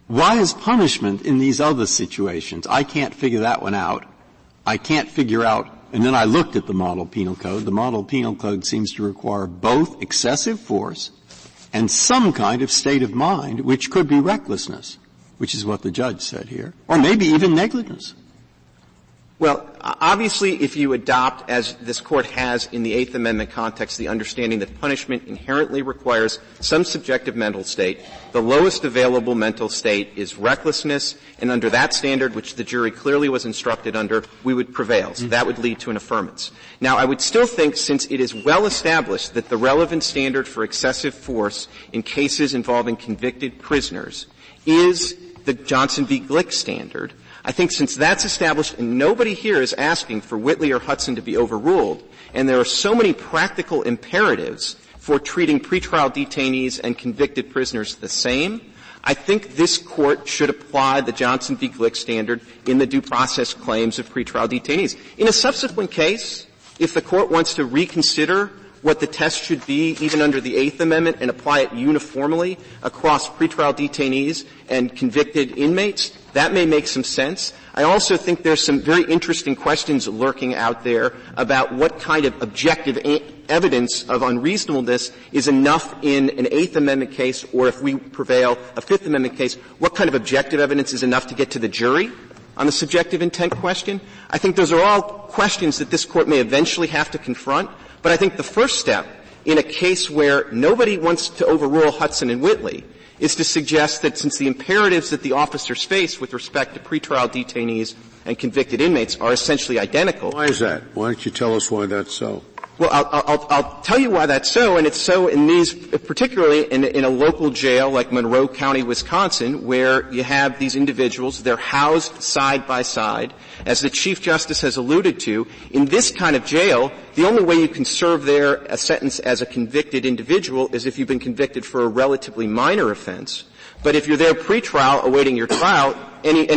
why is punishment in these other situations? I can't figure that one out. I can't figure out, and then I looked at the Model Penal Code. The Model Penal Code seems to require both excessive force and some kind of state of mind, which could be recklessness, which is what the judge said here, or maybe even negligence. Well, obviously, if you adopt, as this Court has in the Eighth Amendment context, the understanding that punishment inherently requires some subjective mental state, the lowest available mental state is recklessness, and under that standard, which the jury clearly was instructed under, we would prevail. So that would lead to an affirmance. Now, I would still think, since it is well established that the relevant standard for excessive force in cases involving convicted prisoners is the Johnson v. Glick standard, I think since that's established and nobody here is asking for Whitley or Hudson to be overruled, and there are so many practical imperatives for treating pretrial detainees and convicted prisoners the same, I think this Court should apply the Johnson v. Glick standard in the due process claims of pretrial detainees. In a subsequent case, if the Court wants to reconsider what the test should be even under the Eighth Amendment and apply it uniformly across pretrial detainees and convicted inmates, that may make some sense. I also think there's some very interesting questions lurking out there about what kind of objective evidence of unreasonableness is enough in an Eighth Amendment case, or if we prevail, a Fifth Amendment case, what kind of objective evidence is enough to get to the jury on the subjective intent question. I think those are all questions that this Court may eventually have to confront. But I think the first step in a case where nobody wants to overrule Hudson and Whitley is to suggest that since the imperatives that the officers face with respect to pretrial detainees and convicted inmates are essentially identical. Why is that? Why don't you tell us why that's so? Well, I'll tell you why that's so, and it's so in these, particularly in a local jail like Monroe County, Wisconsin, where you have these individuals, they're housed side by side. As the Chief Justice has alluded to, in this kind of jail, the only way you can serve there a sentence as a convicted individual is if you've been convicted for a relatively minor offense. But if you're there pretrial awaiting your trial, any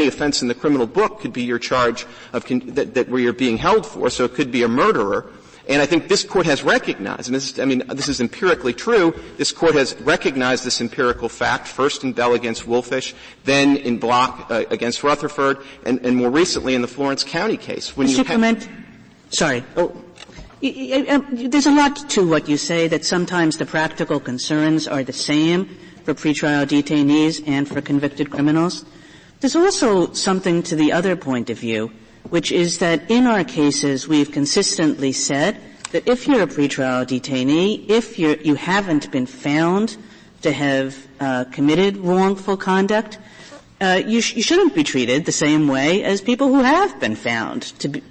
offense in the criminal book could be your charge of that where you're being held for, so it could be a murderer. And I think this Court has recognized, and this is empirically true, this Court has recognized this empirical fact, first in Bell against Wolfish, then in Block against Rutherford, and more recently in the Florence County case. When Mr. Clement, sorry. Oh. There's a lot to what you say, that sometimes the practical concerns are the same for pretrial detainees and for convicted criminals. There's also something to the other point of view, which is that in our cases we've consistently said that if you're a pretrial detainee, if you haven't been found to have committed wrongful conduct, you shouldn't be treated the same way as people who have been found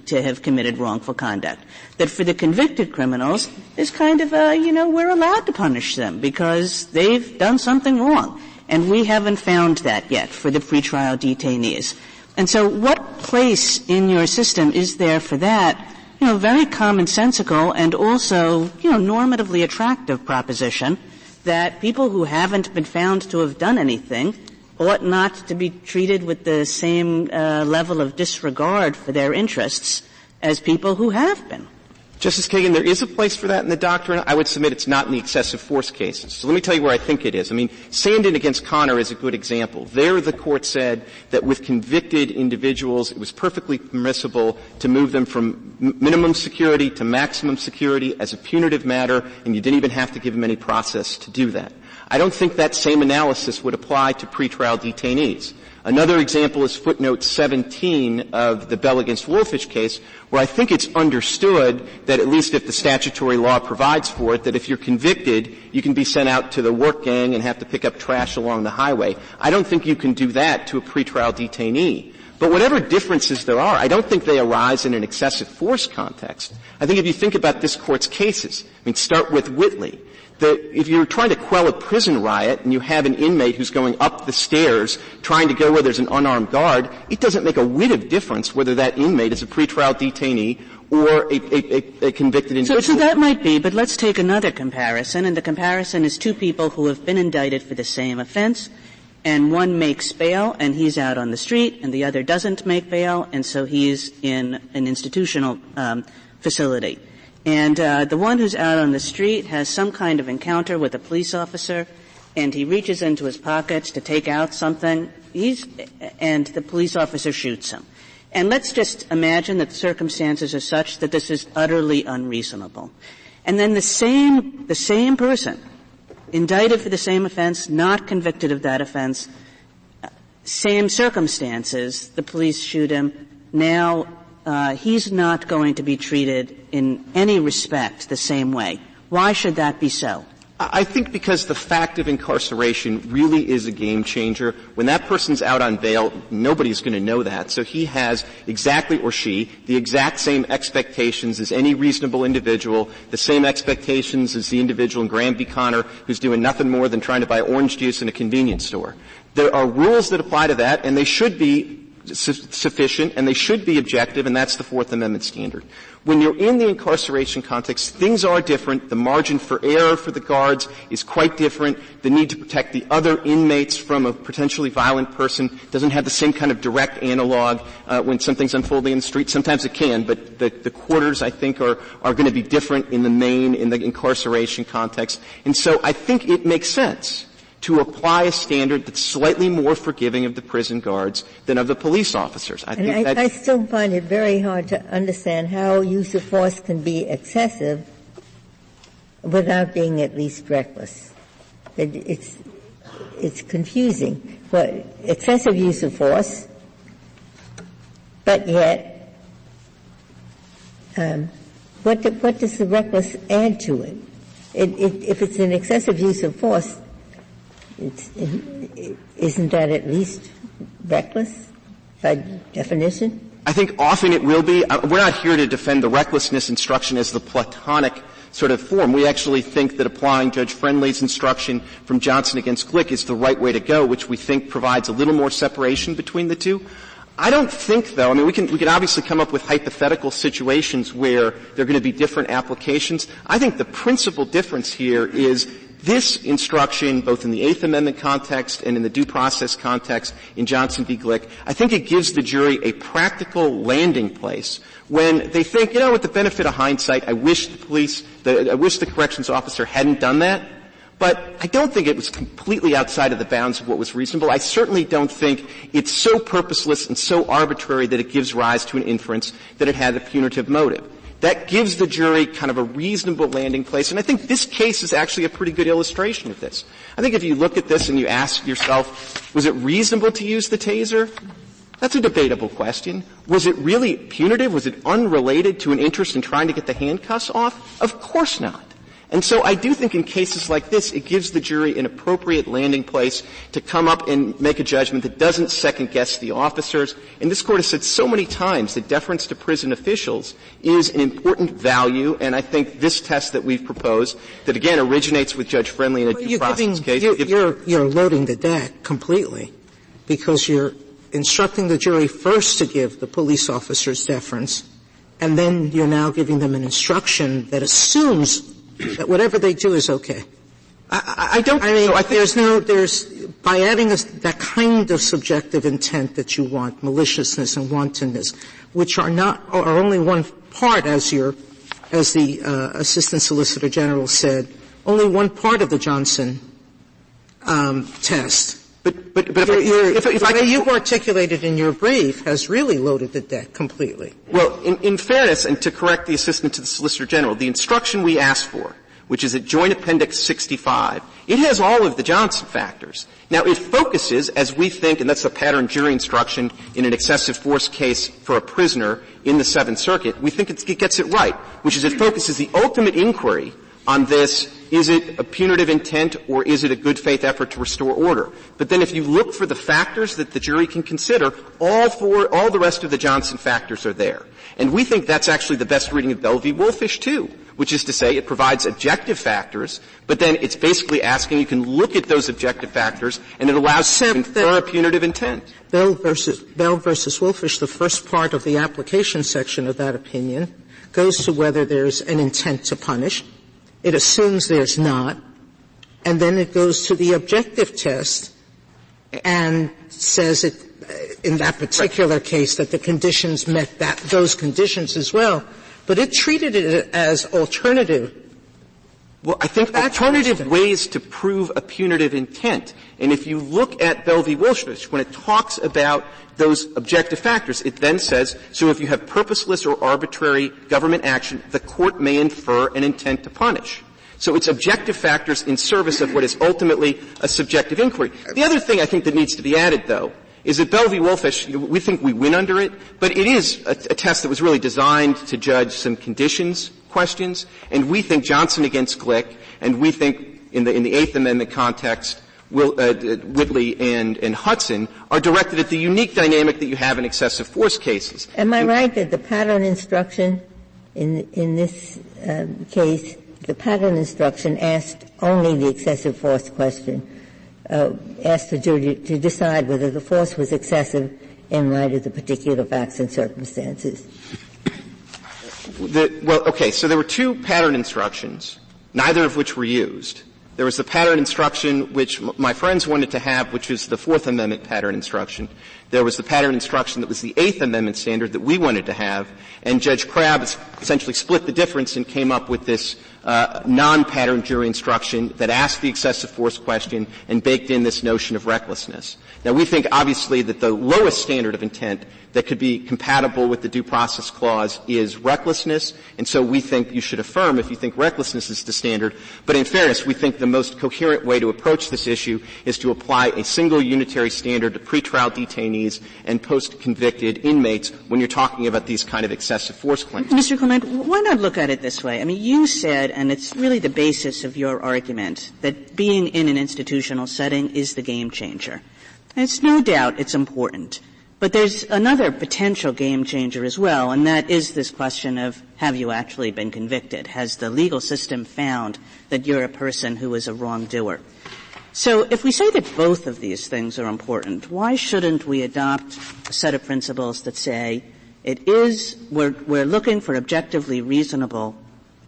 to have committed wrongful conduct. That for the convicted criminals, there's kind of we're allowed to punish them because they've done something wrong. And we haven't found that yet for the pretrial detainees. And so what place in your system is there for that, very commonsensical and also, normatively attractive proposition that people who haven't been found to have done anything ought not to be treated with the same level of disregard for their interests as people who have been? Justice Kagan, there is a place for that in the doctrine. I would submit it's not in the excessive force cases. So let me tell you where I think it is. Sandin against Connor is a good example. There the Court said that with convicted individuals, it was perfectly permissible to move them from minimum security to maximum security as a punitive matter, and you didn't even have to give them any process to do that. I don't think that same analysis would apply to pretrial detainees. Another example is footnote 17 of the Bell against Wolfish case, where I think it's understood that at least if the statutory law provides for it, that if you're convicted, you can be sent out to the work gang and have to pick up trash along the highway. I don't think you can do that to a pretrial detainee. But whatever differences there are, I don't think they arise in an excessive force context. I think if you think about this Court's cases, start with Whitley. If you're trying to quell a prison riot and you have an inmate who's going up the stairs trying to go where there's an unarmed guard, it doesn't make a whit of difference whether that inmate is a pretrial detainee or a convicted individual. So that might be, but let's take another comparison, and the comparison is two people who have been indicted for the same offense, and one makes bail and he's out on the street, and the other doesn't make bail, and so he's in an institutional facility. And the one who's out on the street has some kind of encounter with a police officer, and he reaches into his pockets to take out something, and the police officer shoots him. And let's just imagine that the circumstances are such that this is utterly unreasonable. And then the same person, indicted for the same offense, not convicted of that offense, same circumstances, the police shoot him. Now, he's not going to be treated in any respect the same way. Why should that be so? I think because the fact of incarceration really is a game changer. When that person's out on bail, nobody's going to know that. So he has exactly, or she, the exact same expectations as any reasonable individual, the same expectations as the individual in Graham v. Connor who's doing nothing more than trying to buy orange juice in a convenience store. There are rules that apply to that, and they should be sufficient, and they should be objective, and that's the Fourth Amendment standard. When you're in the incarceration context, things are different. The margin for error for the guards is quite different. The need to protect the other inmates from a potentially violent person doesn't have the same kind of direct analog when something's unfolding in the street. Sometimes it can, but the quarters, I think, are going to be different in the main, in the incarceration context. And so I think it makes sense to apply a standard that's slightly more forgiving of the prison guards than of the police officers. I still find it very hard to understand how use of force can be excessive without being at least reckless. It's confusing. But excessive use of force, but yet, what does the reckless add to it? If it's an excessive use of force, isn't that at least reckless by definition? I think often it will be. We're not here to defend the recklessness instruction as the Platonic sort of form. We actually think that applying Judge Friendly's instruction from Johnson against Glick is the right way to go, which we think provides a little more separation between the two. I don't think, though, I mean, we can obviously come up with hypothetical situations where there are going to be different applications. I think the principal difference here is this instruction, both in the Eighth Amendment context and in the due process context in Johnson v. Glick, I think it gives the jury a practical landing place when they think, with the benefit of hindsight, I wish the corrections officer hadn't done that. But I don't think it was completely outside of the bounds of what was reasonable. I certainly don't think it's so purposeless and so arbitrary that it gives rise to an inference that it had a punitive motive. That gives the jury kind of a reasonable landing place. And I think this case is actually a pretty good illustration of this. I think if you look at this and you ask yourself, was it reasonable to use the taser? That's a debatable question. Was it really punitive? Was it unrelated to an interest in trying to get the handcuffs off? Of course not. And so I do think in cases like this, it gives the jury an appropriate landing place to come up and make a judgment that doesn't second-guess the officers. And this Court has said so many times that deference to prison officials is an important value, and I think this test that we've proposed, that again originates with Judge Friendly in a due process case. You're loading the deck completely, because you're instructing the jury first to give the police officers deference, and then you're now giving them an instruction that assumes that whatever they do is okay. I think there's by adding that kind of subjective intent that you want, maliciousness and wantonness, which are only one part, as the Assistant Solicitor General said, only one part of the Johnson test. But the way you articulated in your brief has really loaded the deck completely. Well, in fairness, and to correct the Assistant to the Solicitor General, the instruction we asked for, which is at Joint Appendix 65, it has all of the Johnson factors. Now, it focuses, as we think, and that's a pattern jury instruction in an excessive force case for a prisoner in the Seventh Circuit, we think it gets it right, which is it focuses the ultimate inquiry on this. Is it a punitive intent or is it a good faith effort to restore order? But then if you look for the factors that the jury can consider, all the rest of the Johnson factors are there. And we think that's actually the best reading of Bell v. Wolfish, too, which is to say it provides objective factors, but then it's basically asking you can look at those objective factors and it allows you to infer a punitive intent. Bell versus Wolfish, the first part of the application section of that opinion goes to whether there's an intent to punish. It assumes there's not. And then it goes to the objective test and says it, in that particular case, that the conditions met those conditions as well. But it treated it as alternative. Well, I think alternative ways to prove a punitive intent. And if you look at Bell v. Wolfish, when it talks about those objective factors, it then says, so if you have purposeless or arbitrary government action, the court may infer an intent to punish. So it's objective factors in service of what is ultimately a subjective inquiry. The other thing I think that needs to be added, though, is that Bell v. Wolfish, we think we win under it, but it is a test that was really designed to judge some conditions questions, and we think Johnson against Glick, and we think in the Eighth Amendment context, Whitley and Hudson are directed at the unique dynamic that you have in excessive force cases. Am I right that the pattern instruction in this case, the pattern instruction asked only the excessive force question, asked the jury to decide whether the force was excessive in light of the particular facts and circumstances? So there were two pattern instructions, neither of which were used. There was the pattern instruction which my friends wanted to have, which is the Fourth Amendment pattern instruction. There was the pattern instruction that was the Eighth Amendment standard that we wanted to have, and Judge Crabb essentially split the difference and came up with this non-pattern jury instruction that asked the excessive force question and baked in this notion of recklessness. Now, we think, obviously, that the lowest standard of intent that could be compatible with the Due Process Clause is recklessness, and so we think you should affirm if you think recklessness is the standard. But in fairness, we think the most coherent way to approach this issue is to apply a single unitary standard to pretrial detainees and post-convicted inmates when you're talking about these kind of excessive force claims. Mr. Clement, why not look at it this way? I mean, you said, and it's really the basis of your argument, that being in an institutional setting is the game changer. And it's no doubt it's important. But there's another potential game changer as well, and that is this question of, have you actually been convicted? Has the legal system found that you're a person who is a wrongdoer? So if we say that both of these things are important, why shouldn't we adopt a set of principles that say we're looking for objectively reasonable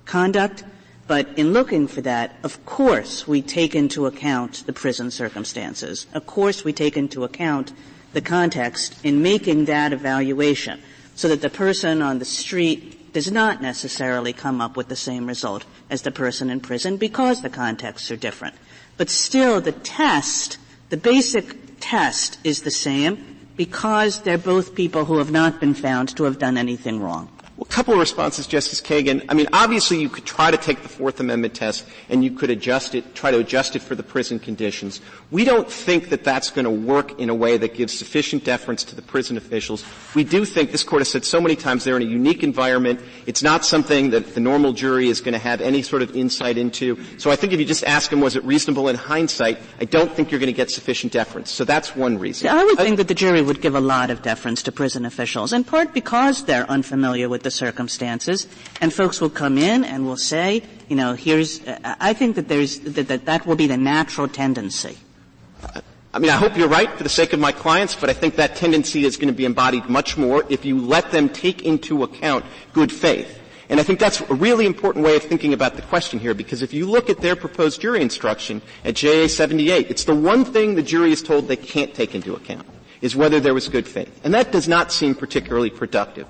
conduct, but in looking for that, of course, we take into account the prison circumstances. Of course, we take into account the context in making that evaluation so that the person on the street does not necessarily come up with the same result as the person in prison because the contexts are different. But still, the test, the basic test is the same because they're both people who have not been found to have done anything wrong. Well, a couple of responses, Justice Kagan. I mean, obviously you could try to take the Fourth Amendment test and you could try to adjust it for the prison conditions. We don't think that that's going to work in a way that gives sufficient deference to the prison officials. We do think, this Court has said so many times, they're in a unique environment. It's not something that the normal jury is going to have any sort of insight into. So I think if you just ask them, was it reasonable in hindsight, I don't think you're going to get sufficient deference. So that's one reason. I would think that the jury would give a lot of deference to prison officials, in part because they're unfamiliar with the circumstances, and folks will come in and will say, I think that that will be the natural tendency. I mean, I hope you're right for the sake of my clients, but I think that tendency is going to be embodied much more if you let them take into account good faith. And I think that's a really important way of thinking about the question here, because if you look at their proposed jury instruction at JA 78, it's the one thing the jury is told they can't take into account, is whether there was good faith. And that does not seem particularly productive.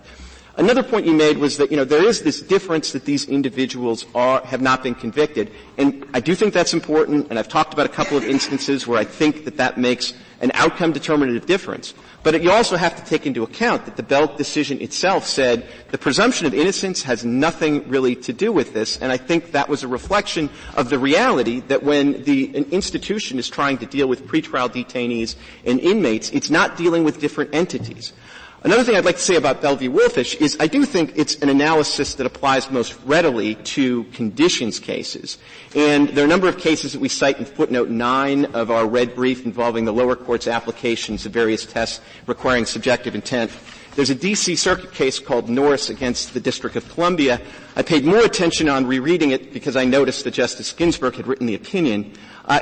Another point you made was that, there is this difference that these individuals have not been convicted. And I do think that's important, and I've talked about a couple of instances where I think that makes an outcome determinative difference. But you also have to take into account that the Bell decision itself said the presumption of innocence has nothing really to do with this, and I think that was a reflection of the reality that when an institution is trying to deal with pretrial detainees and inmates, it's not dealing with different entities. Another thing I'd like to say about Bell v. Wolfish is I do think it's an analysis that applies most readily to conditions cases. And there are a number of cases that we cite in footnote 9 of our red brief involving the lower court's applications of various tests requiring subjective intent. There's a D.C. Circuit case called Norris against the District of Columbia. I paid more attention on rereading it because I noticed that Justice Ginsburg had written the opinion.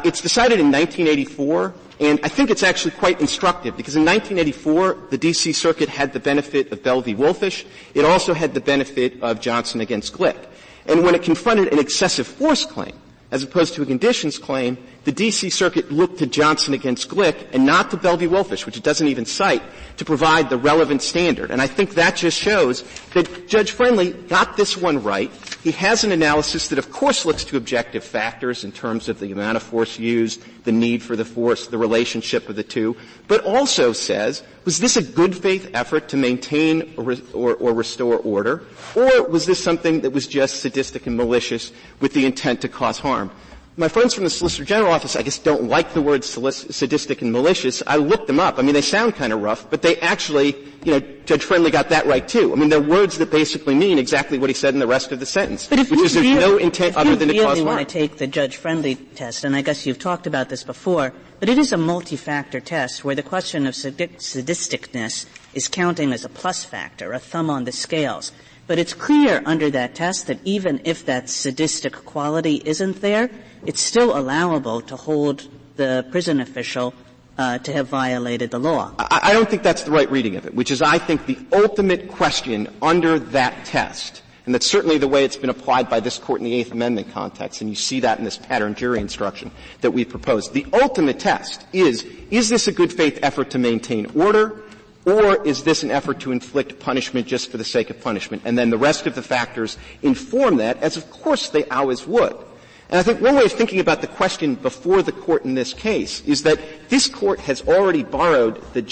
It's decided in 1984, and I think it's actually quite instructive because in 1984, the D.C. Circuit had the benefit of Bell v. Wolfish. It also had the benefit of Johnson against Glick. And when it confronted an excessive force claim, as opposed to a conditions claim, the D.C. Circuit looked to Johnson against Glick and not to Bell v. Wolfish, which it doesn't even cite, to provide the relevant standard. And I think that just shows that Judge Friendly got this one right. He has an analysis that, of course, looks to objective factors in terms of the amount of force used, the need for the force, the relationship of the two, but also says, was this a good faith effort to maintain or restore order, or was this something that was just sadistic and malicious with the intent to cause harm? My friends from the Solicitor General office, I guess, don't like the words sadistic and malicious. I looked them up. I mean, they sound kind of rough, but they actually, Judge Friendly got that right too. I mean, they're words that basically mean exactly what he said in the rest of the sentence, but if which is there's no intent other than to cause harm. If you really want to take the Judge Friendly test, and I guess you've talked about this before, but it is a multi-factor test where the question of sadisticness is counting as a plus factor, a thumb on the scales. But it's clear under that test that even if that sadistic quality isn't there, it's still allowable to hold the prison official to have violated the law. I don't think that's the right reading of it, which is, I think, the ultimate question under that test. And that's certainly the way it's been applied by this Court in the Eighth Amendment context, and you see that in this pattern jury instruction that we've proposed. The ultimate test is this a good faith effort to maintain order, or is this an effort to inflict punishment just for the sake of punishment? And then the rest of the factors inform that, as of course they always would. And I think one way of thinking about the question before the Court in this case is that this Court has already borrowed the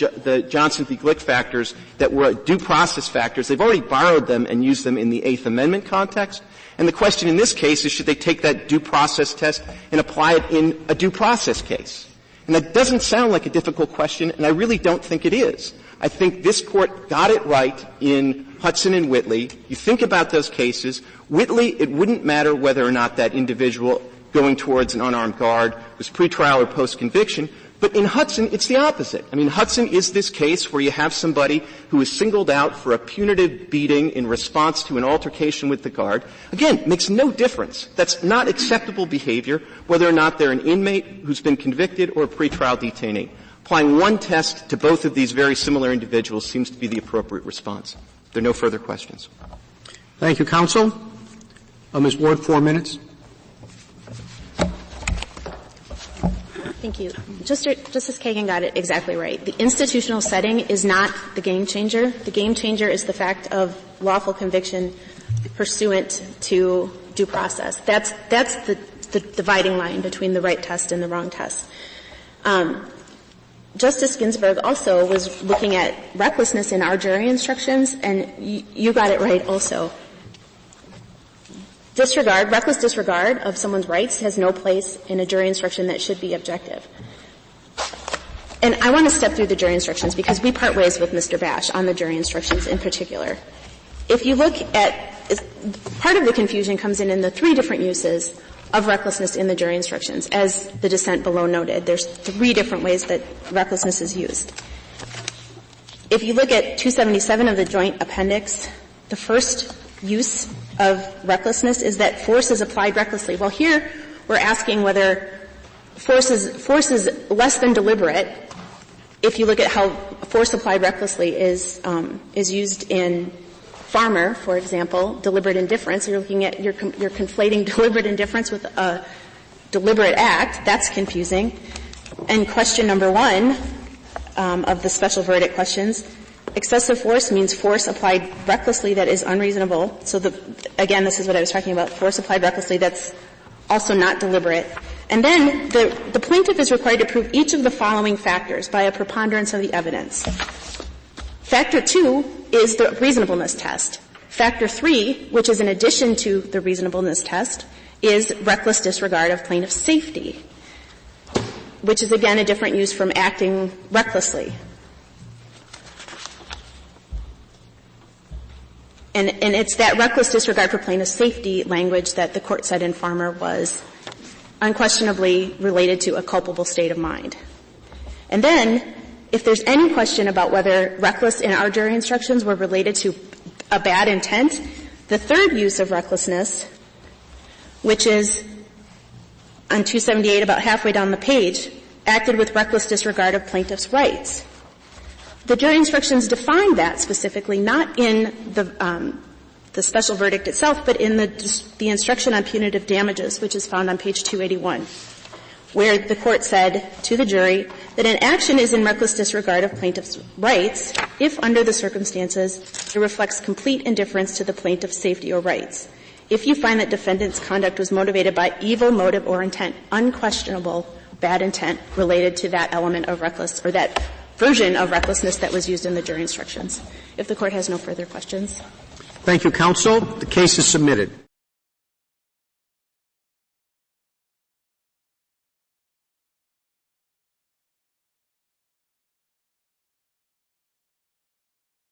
Johnson v. Glick factors that were due process factors. They've already borrowed them and used them in the Eighth Amendment context. And the question in this case is, should they take that due process test and apply it in a due process case? And that doesn't sound like a difficult question, and I really don't think it is. I think this Court got it right in Hudson and Whitley. You think about those cases. Whitley, it wouldn't matter whether or not that individual going towards an unarmed guard was pretrial or post-conviction. But in Hudson, it's the opposite. I mean, Hudson is this case where you have somebody who is singled out for a punitive beating in response to an altercation with the guard. Again, it makes no difference. That's not acceptable behavior, whether or not they're an inmate who's been convicted or a pretrial detainee. Applying one test to both of these very similar individuals seems to be the appropriate response. There are no further questions. Thank you, counsel. Ms. Ward, 4 minutes. Thank you. Justice Kagan got it exactly right. The institutional setting is not the game changer. The game changer is the fact of lawful conviction pursuant to due process. That's the dividing line between the right test and the wrong test. Justice Ginsburg also was looking at recklessness in our jury instructions, and you got it right also. Reckless disregard of someone's rights has no place in a jury instruction that should be objective. And I want to step through the jury instructions because we part ways with Mr. Bash on the jury instructions in particular. If you look at — part of the confusion comes in the 3 different uses of recklessness in the jury instructions. As the dissent below noted, there's 3 different ways that recklessness is used. If you look at 277 of the Joint Appendix, the first use of recklessness is that force is applied recklessly. Well, here we're asking whether force is less than deliberate. If you look at how force applied recklessly is used in Farmer, for example, deliberate indifference, you're looking at you're conflating deliberate indifference with a deliberate act. That's confusing. And question number 1 of the special verdict questions, excessive force means force applied recklessly that is unreasonable. So again, this is what I was talking about, force applied recklessly that's also not deliberate. And then the plaintiff is required to prove each of the following factors by a preponderance of the evidence. Factor 2 is the reasonableness test. Factor 3, which is in addition to the reasonableness test, is reckless disregard of plaintiff's safety, which is again a different use from acting recklessly. And it's that reckless disregard for plaintiff's safety language that the Court said in Farmer was unquestionably related to a culpable state of mind. And then If there's any question about whether reckless in our jury instructions were related to a bad intent, the third use of recklessness, which is on 278 about halfway down the page, acted with reckless disregard of plaintiff's rights. The jury instructions define that specifically, not in the special verdict itself, but in the instruction on punitive damages, which is found on page 281, where the court said to the jury that an action is in reckless disregard of plaintiff's rights if, under the circumstances, it reflects complete indifference to the plaintiff's safety or rights. If you find that defendant's conduct was motivated by evil motive or intent, unquestionable bad intent related to that element of reckless, or that version of recklessness that was used in the jury instructions. If the court has no further questions. Thank you, counsel. The case is submitted.